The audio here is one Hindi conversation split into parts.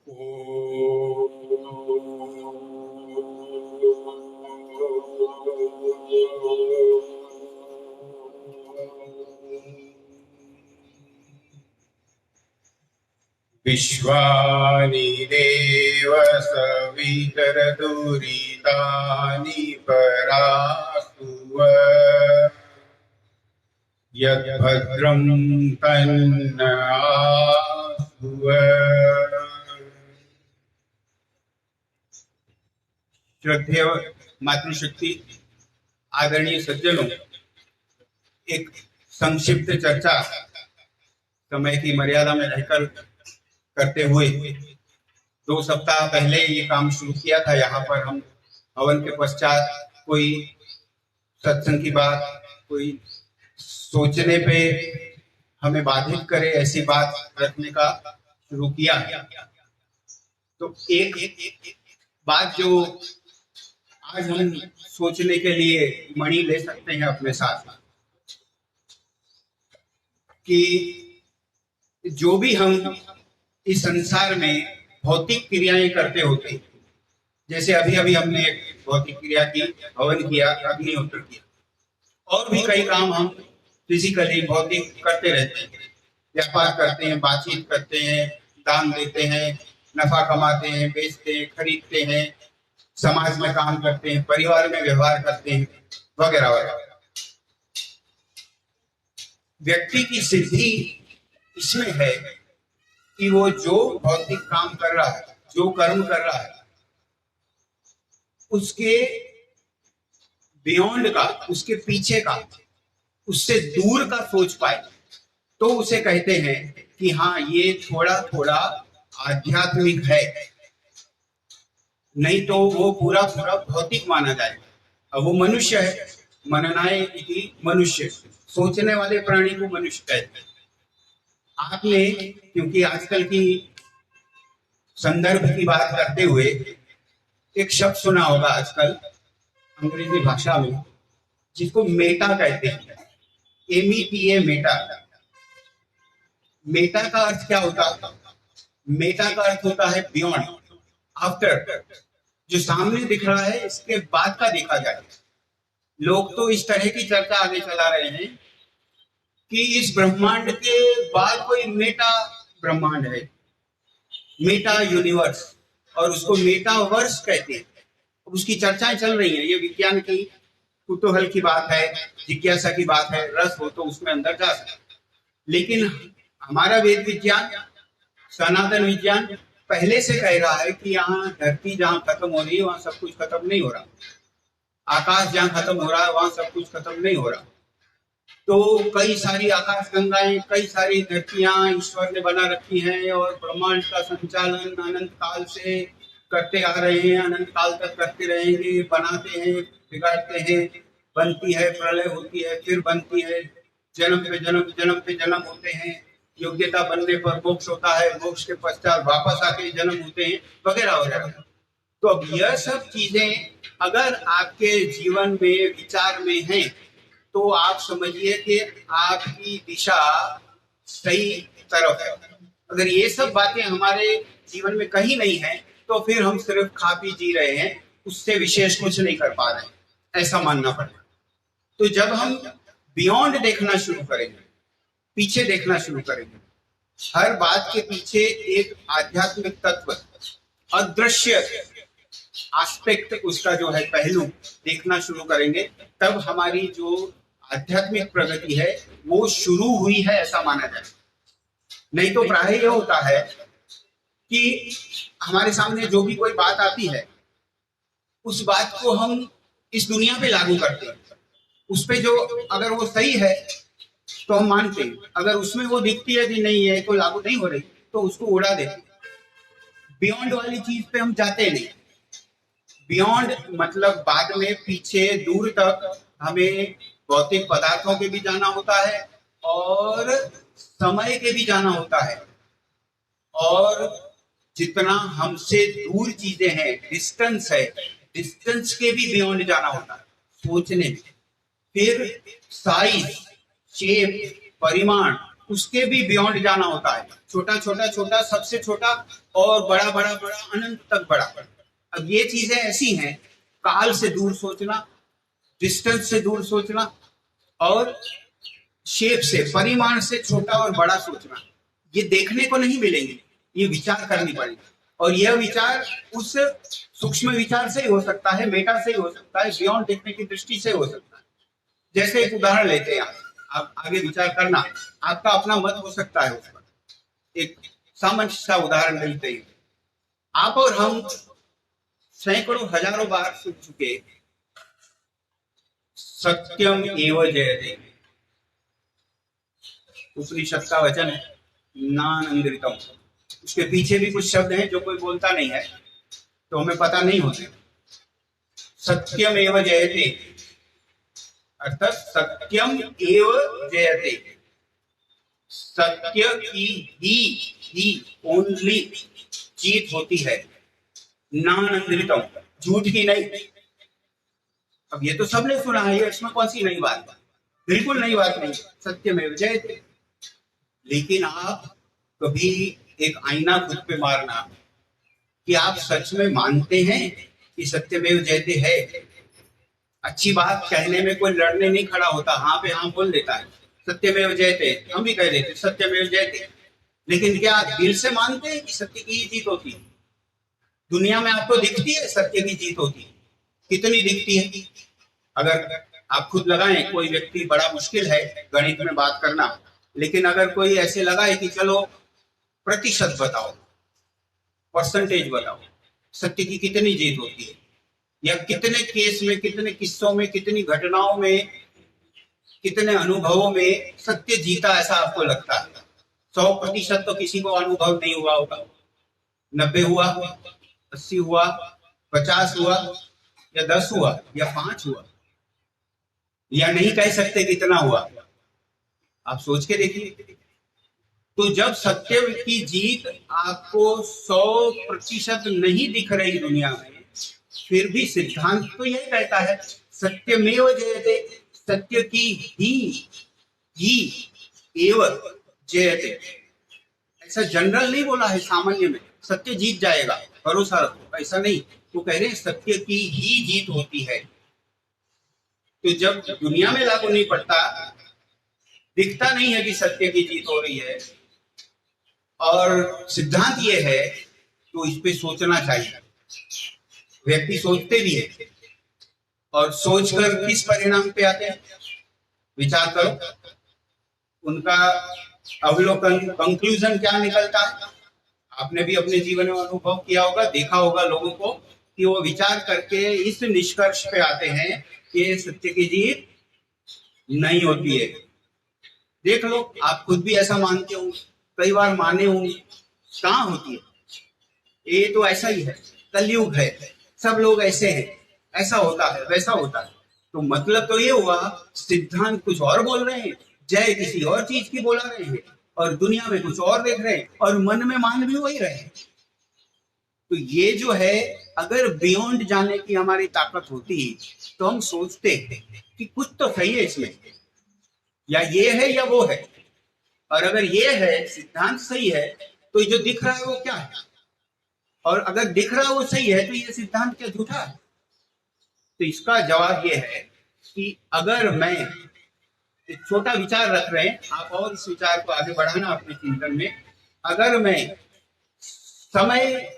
विश्वानि देव सवितरदुरितानि परास्तुव यद्भद्रं तन्नआस्तुव। श्रद्धेय मातृशक्ति, आदरणीय सज्जनों, एक संक्षिप्त चर्चा समय की मर्यादा में रहकर करते हुए 2 सप्ताह पहले ये काम शुरू किया था। यहाँ पर हम हवन के पश्चात कोई सत्संग की बात, कोई सोचने पे हमें बाधित करे ऐसी बात रखने का शुरू किया। तो एक बात जो आज हम सोचने के लिए मणि ले सकते हैं अपने साथ, कि जो भी हम इस संसार में भौतिक क्रियाएं करते होते, जैसे अभी अभी हमने एक भौतिक क्रिया की, हवन किया, अग्निहोत्र किया, और भी कई काम हम फिजिकली भौतिक करते रहते हैं। व्यापार करते हैं, बातचीत करते हैं, दान देते हैं, नफा कमाते हैं, बेचते हैं, खरीदते हैं, समाज में काम करते हैं, परिवार में व्यवहार करते हैं, वगैरह वगैरह। व्यक्ति की सिद्धि इसमें है कि वो जो भौतिक काम कर रहा है, जो कर्म कर रहा है, उसके बियॉन्ड का, उसके पीछे का, उससे दूर का सोच पाए, तो उसे कहते हैं कि हाँ, ये थोड़ा थोड़ा आध्यात्मिक है, नहीं तो वो पूरा पूरा भौतिक माना जाएगा। अब वो मनुष्य है, मननाए इति मनुष्य, सोचने वाले प्राणी को मनुष्य कहते हैं। आपने, क्योंकि आजकल की संदर्भ की बात करते हुए एक शब्द सुना होगा आजकल अंग्रेजी भाषा में, जिसको मेटा कहते हैं, META, मेटा। मेटा का अर्थ क्या होता है? मेटा का अर्थ होता है बियॉन्ड, आफ्टर, जो सामने दिख रहा है इसके बाद का देखा जाए। लोग तो इस तरह की चर्चा आगे चला रहे हैं कि इस ब्रह्मांड के बाद कोई मेटा ब्रह्मांड है, मेटा यूनिवर्स, और उसको मेटावर्स कहते हैं। उसकी चर्चाएं चल रही हैं। ये विज्ञान की कुतूहल की बात है, जिज्ञासा की बात है, रस हो तो उसमें अंदर जा सकते। लेकिन हमारा वेद विज्ञान, सनातन विज्ञान पहले से कह रहा है कि यहाँ धरती जहाँ खत्म हो रही है वहां सब कुछ खत्म नहीं हो रहा, आकाश जहाँ खत्म हो रहा है वहां सब कुछ खत्म नहीं हो रहा। तो कई सारी आकाश गंगाएं, कई सारी धरतियां ईश्वर ने बना रखी हैं, और ब्रह्मांड का संचालन अनंत काल से करते आ रहे हैं, अनंत काल तक करते रहेंगे। बनाते हैं, बिगाड़ते हैं, बनती है, प्रलय होती है, फिर बनती है, जन्म पे जन्म, जन्म पे जन्म होते हैं, योग्यता बनने पर मोक्ष होता है, मोक्ष के पश्चात वापस आके जन्म होते हैं, वगैरह वगैरह। तो अब यह सब चीजें अगर आपके जीवन में विचार में हैं, तो आप समझिए कि आपकी दिशा सही तरफ है। अगर ये सब बातें हमारे जीवन में कहीं नहीं है, तो फिर हम सिर्फ खा पी जी रहे हैं, उससे विशेष कुछ नहीं कर पा रहे हैं, ऐसा मानना पड़ेगा। तो जब हम बियॉन्ड देखना शुरू करेंगे, पीछे देखना शुरू करेंगे, हर बात के पीछे एक आध्यात्मिक तत्व, अदृश्य एस्पेक्ट, उसका जो है पहलू देखना शुरू करेंगे, तब हमारी जो आध्यात्मिक प्रगति है वो शुरू हुई है, ऐसा माना जाए। नहीं तो प्राय यह होता है कि हमारे सामने जो भी कोई बात आती है, उस बात को हम इस दुनिया पे लागू करते हैं। उस पे जो, अगर वो सही है तो हम मानते हैं, अगर उसमें वो दिखती है कि नहीं है, तो लागू नहीं हो रही, तो उसको उड़ा देते। बियॉन्ड वाली चीज पे हम जाते नहीं। बियॉन्ड मतलब बाद में, पीछे, दूर तक हमें भौतिक पदार्थों के भी जाना होता है, और समय के भी जाना होता है, और जितना हमसे दूर चीजें हैं, डिस्टेंस है, डिस्टेंस के भी बियॉन्ड जाना होता है सोचने में। फिर साइज, शेप, परिमाण, उसके भी बियॉन्ड जाना होता है। छोटा छोटा छोटा, सबसे छोटा, और बड़ा बड़ा बड़ा, अनंत तक बड़ा। अब ये चीजें ऐसी हैं, काल से दूर सोचना, डिस्टेंस से दूर सोचना, और शेप से, परिमाण से छोटा और बड़ा सोचना, ये देखने को नहीं मिलेंगे, ये विचार करनी पड़ेगी। और यह विचार उस सूक्ष्म विचार से ही हो सकता है, मेटा से ही हो सकता है, बियॉन्ड देखने की दृष्टि से हो सकता है। जैसे एक उदाहरण लेते हैं, आप आगे विचार करना, आपका अपना मत हो सकता है उस पर। एक सामान्य सा उदाहरण लेते हैं, आप और हम सैकड़ों हजारों बार सुन चुके सत्यम एव जयते, उपनिषद का वचन है, नानंदृतम। उसके पीछे भी कुछ शब्द हैं जो कोई बोलता नहीं है, तो हमें पता नहीं होते। सत्यम एव जयते अर्थात सत्यम एव जयते, सत्य की ही ओनली जीत होती है, नानंदृतम, झूठ की नहीं। अब ये तो सबने सुना है, इसमें कौन सी नई बात है? बिल्कुल नई बात नहीं, सत्यमेव जयते। लेकिन आप कभी एक आईना खुद पे मारना कि आप सच में मानते हैं कि सत्यमेव जयते है। अच्छी बात कहने में कोई लड़ने नहीं खड़ा होता, हाँ पे हाँ बोल देता है, सत्यमेव जयते, हम भी कह देते सत्यमेव जयते। लेकिन क्या दिल से मानते हैं कि सत्य की ही जीत होती है? दुनिया में आपको दिखती है सत्य की जीत होती है? कितनी दिखती है? अगर आप खुद लगाएं, कोई व्यक्ति, बड़ा मुश्किल है गणित में बात करना, लेकिन अगर कोई ऐसे लगाए कि चलो प्रतिशत बताओ, परसेंटेज बताओ, सत्य की कितनी जीत होती है, या कितने केस में, कितने किस्सों में, कितनी घटनाओं में, कितने अनुभवों में सत्य जीता, ऐसा आपको लगता है? 100% तो किसी को अनुभव नहीं हुआ होगा, 90 हुआ, 80 हुआ, 50 हुआ, या 10 हुआ, या 5 हुआ, या नहीं कह सकते कितना हुआ। आप सोच के देखिए। तो जब सत्य की जीत आपको 100% नहीं दिख रही दुनिया में, फिर भी सिद्धांत तो यही कहता है सत्यमेव जयते, सत्य की ही एव जयते। ऐसा जनरल नहीं बोला है, सामान्य में सत्य जीत जाएगा, भरोसा रखो, ऐसा नहीं। वो कह रहे हैं सत्य की ही जीत होती है। तो जब दुनिया में लागू नहीं पड़ता, दिखता नहीं है कि सत्य की जीत हो रही है, और सिद्धांत ये है, तो इस पे सोचना चाहिए। व्यक्ति सोचते भी है, और सोचकर किस परिणाम पे आते हैं? विचार करो, उनका अवलोकन, कंक्लूजन क्या निकलता है? आपने भी अपने जीवन में अनुभव किया होगा, देखा होगा लोगों को कि वो विचार करके इस निष्कर्ष पे आते हैं कि सत्य की जीत नहीं होती है। देख लो, आप खुद भी ऐसा मानते हो, कई बार माने होंगे, कहाँ होती है? ये तो ऐसा ही है, कलयुग है, सब लोग ऐसे हैं, ऐसा होता है, वैसा होता है। तो मतलब तो ये हुआ, सिद्धांत कुछ और बोल रहे हैं, जय किसी और चीज की बोला रहे हैं, और दुनिया में कुछ और देख रहे हैं, और मन में मान भी वही रहे हैं। तो ये जो है, अगर बियॉन्ड जाने की हमारी ताकत होती तो हम सोचते कि कुछ तो सही है इसमें, या ये है या वो है। और अगर ये है, सिद्धांत सही है, तो जो दिख रहा है वो क्या है? और अगर दिख रहा है वो सही है, तो ये सिद्धांत क्या झूठा है? तो इसका जवाब ये है कि अगर मैं, एक छोटा विचार रख रहे हैं आप, और इस विचार को आगे बढ़ाना अपने चिंतन में, अगर मैं समय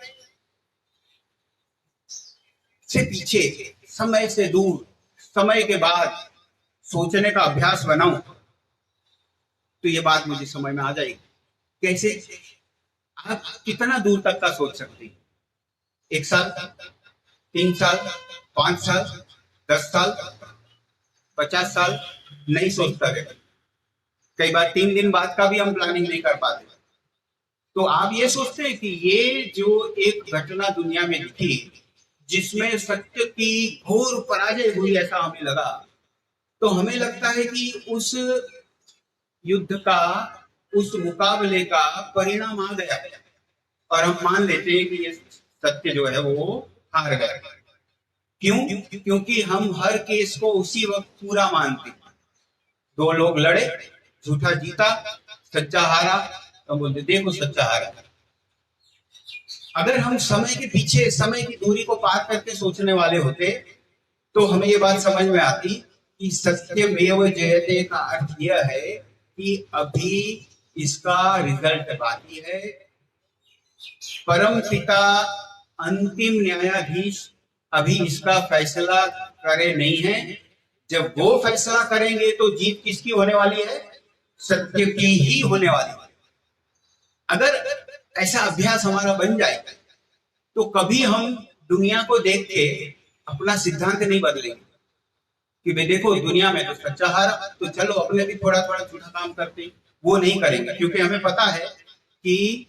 से पीछे, समय से दूर, समय के बाद सोचने का अभ्यास बनाऊं, तो ये बात मुझे समझ में आ जाएगी। कैसे? आप कितना दूर तक का सोच सकते हैं? 1 साल, 3 साल, 5 साल, 10 साल, 50 साल? नहीं सोचता है। कई बार 3 दिन बाद का भी हम प्लानिंग नहीं कर पाते। तो आप ये सोचते हैं कि ये जो एक घटना दुनिया में दिखी, जिसमें सत्य की घोर पराजय हुई, ऐसा हमें लगा, तो हमें लगता है कि उस युद्ध का, उस मुकाबले का परिणाम आ गया, और हम मान लेते हैं कि ये सत्य जो है वो हार गया। क्यों? क्योंकि हम हर केस को उसी वक्त पूरा मानते हैं। 2 लोग लड़े, झूठा जीता, सच्चा हारा, तो बोलते देखो सच्चा हारा। अगर हम समय के पीछे, समय की दूरी को पार करके सोचने वाले होते तो हमें ये बात समझ में आती कि सत्यमेव जयते का अर्थ यह है कि अभी इसका रिजल्ट बाकी है। परम पिता अंतिम न्यायाधीश अभी इसका फैसला करे नहीं है। जब वो फैसला करेंगे तो जीत किसकी होने वाली है? सत्य की ही होने वाली है। अगर ऐसा अभ्यास हमारा बन जाए तो कभी हम दुनिया को देख के अपना सिद्धांत नहीं बदलेंगे कि भाई देखो दुनिया में तो सच्चा हारा, तो चलो अपने भी थोड़ा थोड़ा झूठा काम करते हैं। वो नहीं करेंगे, क्योंकि हमें पता है कि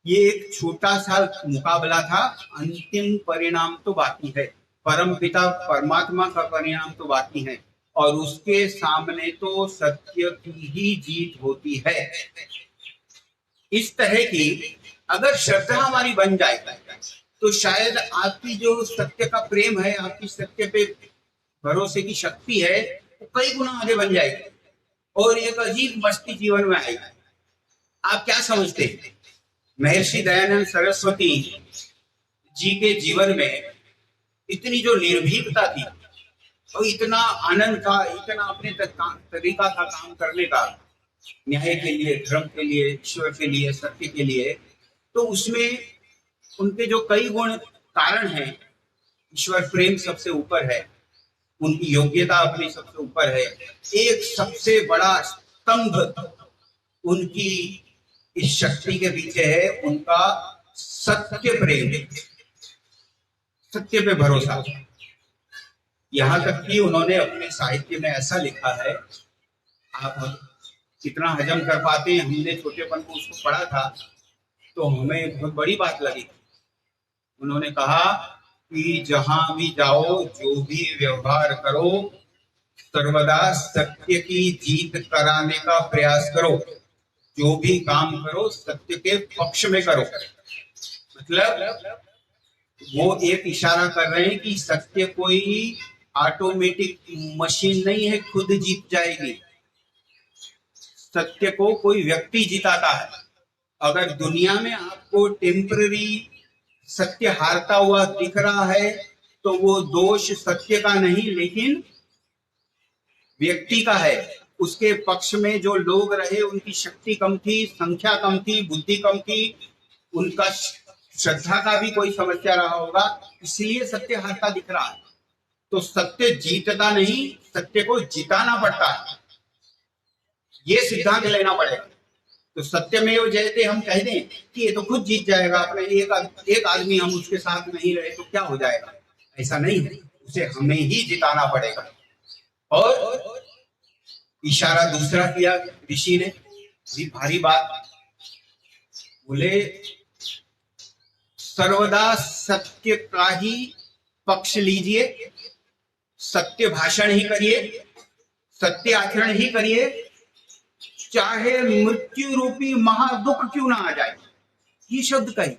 ये एक छोटा सा मुकाबला था, अंतिम परिणाम तो बाकी है। परम पिता परमात्मा का परिणाम तो बाकी है और उसके सामने तो सत्य की ही जीत होती है। इस तरह की अगर श्रद्धा हमारी बन जाए तो शायद आपकी जो सत्य का प्रेम है, आपकी सत्य पे भरोसे की शक्ति है, वो कई गुना आगे बन जाएगी और एक अजीब मस्ती जीवन में आएगी। आप क्या समझते हैं? महर्षि दयानंद सरस्वती जी के जीवन में इतनी जो निर्भीकता थी और इतना आनंद था, इतना अपने तरीका था काम करने का, न्याय के लिए, धर्म के लिए, ईश्वर के लिए, सत्य के लिए, तो उसमें उनके जो कई गुण कारण हैं, ईश्वर प्रेम सबसे ऊपर है, उनकी योग्यता अपनी सबसे ऊपर है। एक सबसे बड़ा स्तंभ उनकी इस शक्ति के पीछे है उनका सत्य प्रेम, सत्य पे भरोसा। यहां तक कि उन्होंने अपने साहित्य में ऐसा लिखा है, आप कितना हजम कर पाते हैं, हमने छोटेपन को उसको पढ़ा था तो हमें बहुत बड़ी बात लगी। उन्होंने कहा कि जहां भी जाओ, जो भी व्यवहार करो, सर्वदा सत्य की जीत कराने का प्रयास करो। जो भी काम करो सत्य के पक्ष में करो। मतलब वो एक इशारा कर रहे हैं कि सत्य कोई ऑटोमेटिक मशीन नहीं है, खुद जीत जाएगी। सत्य को कोई व्यक्ति जिताता है। अगर दुनिया में आपको टेम्पररी सत्य हारता हुआ दिख रहा है तो वो दोष सत्य का नहीं लेकिन व्यक्ति का है। उसके पक्ष में जो लोग रहे उनकी शक्ति कम थी, संख्या कम थी, बुद्धि कम थी, उनका श्रद्धा का भी कोई समस्या रहा होगा, इसलिए सत्य हारता दिख रहा है। तो सत्य जीतता नहीं, सत्य को जिताना पड़ता है, ये सिद्धांत लेना पड़ेगा। तो सत्यमेव जयते हम कह दें कि ये तो खुद जीत जाएगा, अपने एक आदमी हम उसके साथ नहीं रहे तो क्या हो जाएगा, ऐसा नहीं है, उसे हमें ही जिताना पड़ेगा। और इशारा दूसरा किया ऋषि ने, भी भारी बात, बोले सर्वदा सत्य का ही पक्ष लीजिए, सत्य भाषण ही करिए, सत्य आचरण ही करिए, चाहे मृत्यु रूपी महादुख क्यों ना आ जाए। ये शब्द कही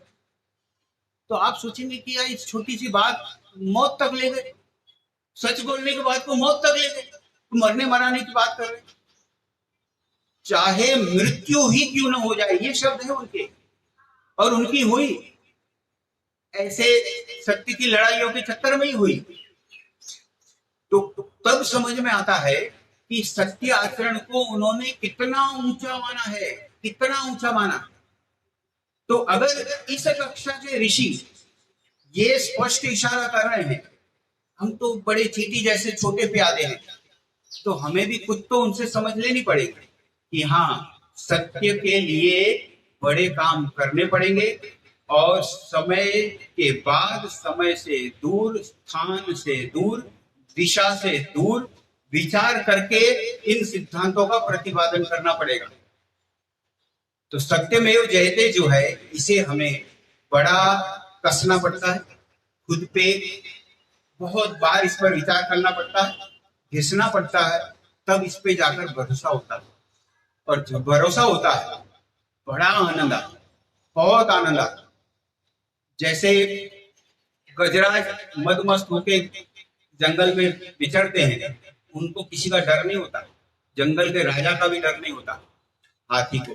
तो आप सोचेंगे कि यार इस छोटी सी बात मौत तक ले गए, सच बोलने के बाद को मौत तक ले गए, मरने मराने की बात कर रहे। चाहे मृत्यु ही क्यों ना हो जाए, ये शब्द है उनके, और उनकी हुई। ऐसे सत्य की लड़ाइयों के चक्कर में ही हुई। तो तब समझ में आता है कि सत्य आचरण को उन्होंने कितना ऊंचा माना है, कितना ऊंचा माना। तो अगर इस कक्षा के ऋषि ये स्पष्ट इशारा कर रहे हैं, हम तो बड़े चींटी जैसे छोटे प्यादे हैं, तो हमें भी कुछ तो उनसे समझ लेनी पड़ेगी कि हाँ, सत्य के लिए बड़े काम करने पड़ेंगे और समय के बाद समय से दूर, स्थान से दूर, दिशा से दूर विचार करके इन सिद्धांतों का प्रतिपादन करना पड़ेगा। तो सत्यमेव जयते जो है, इसे हमें बड़ा कसना पड़ता है, खुद पे बहुत बार इस पर विचार करना पड़ता है, घिसना पड़ता है, तब इस पे जाकर भरोसा होता है। और जब भरोसा होता है बड़ा आनंद आता, बहुत आनंद आता। जैसे गजराज मदमस्त होके जंगल में विचरते हैं, उनको किसी का डर नहीं होता, जंगल के राजा का भी डर नहीं होता। हाथी को।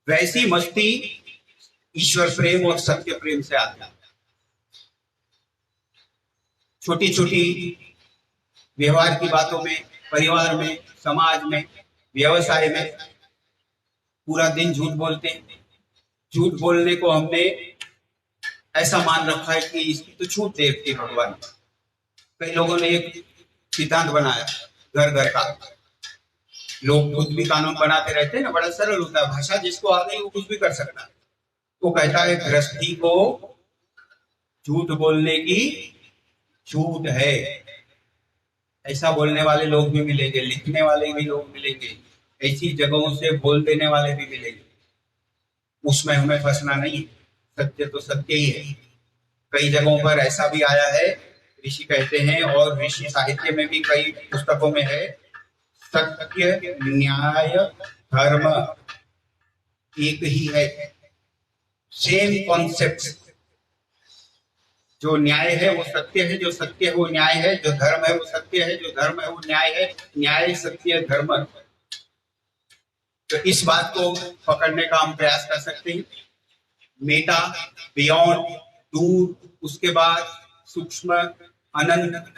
वैसी मस्ती ईश्वर प्रेम और सत्य प्रेम से आती है। छोटी छोटी व्यवहार की बातों में, परिवार में, समाज में, व्यवसाय में पूरा दिन झूठ बोलते हैं। झूठ बोलने को हमने ऐसा मान रखा है कि इसकी तो छूट दे रखी भगवान। कई लोगों ने एक सिद्धांत बनाया घर घर का। लोग खुद भी कानून बनाते रहते हैं ना, बड़ा सरल होता है, भाषा जिसको आ गई वो कुछ भी कर सकता है। वो कहता है गृहस्थी को झूठ बोलने की छूट है। ऐसा बोलने वाले लोग भी मिलेंगे, लिखने वाले भी लोग मिलेंगे, ऐसी जगहों से बोल देने वाले भी मिलेंगे। उसमें हमें फंसना नहीं, सत्य तो सत्य ही है। कई जगहों पर ऐसा भी आया है, ऋषि कहते हैं, और ऋषि साहित्य में भी कई पुस्तकों में है, सत्य न्याय धर्म एक ही है, सेम कॉन्सेप्ट। जो न्याय है वो सत्य है, जो सत्य है वो न्याय है, जो धर्म है वो सत्य है, जो धर्म है वो न्याय है। न्याय सत्य धर्म। तो इस बात को पकड़ने का हम प्रयास कर सकते हैं। मेटा, बियॉन्ड, दूर, उसके बाद सूक्ष्म, अनंत,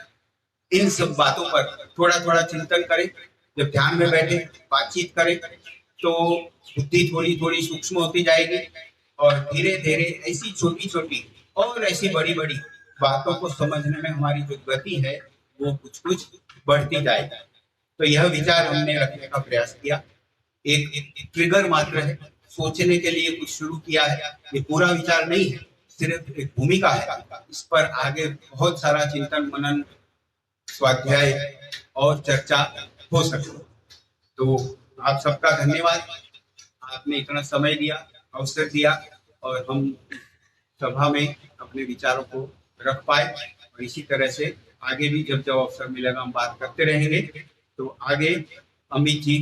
इन सब बातों पर थोड़ा थोड़ा चिंतन करें। जब ध्यान में बैठे, बातचीत करें, तो बुद्धि थोड़ी थोड़ी सूक्ष्म होती जाएगी और धीरे धीरे ऐसी छोटी छोटी और ऐसी बड़ी बड़ी बातों को समझने में हमारी जो गति है वो कुछ कुछ बढ़ती जाएगी। तो यह विचार हमने रखने का प्रयास किया। एक ट्रिगर मात्र है, सोचने के लिए कुछ शुरू किया है। ये पूरा विचार नहीं है, सिर्फ एक भूमिका है। इस पर आगे बहुत सारा चिंतन मनन, स्वाध्याय और चर्चा हो सके। तो आप सबका धन्यवाद, आपने इतना समय दिया, अवसर दिया, और हम सभा में अपने विचारों को रख पाए। और इसी तरह से आगे भी जब जब अवसर मिलेगा हम बात करते रहेंगे। तो आगे अमित जी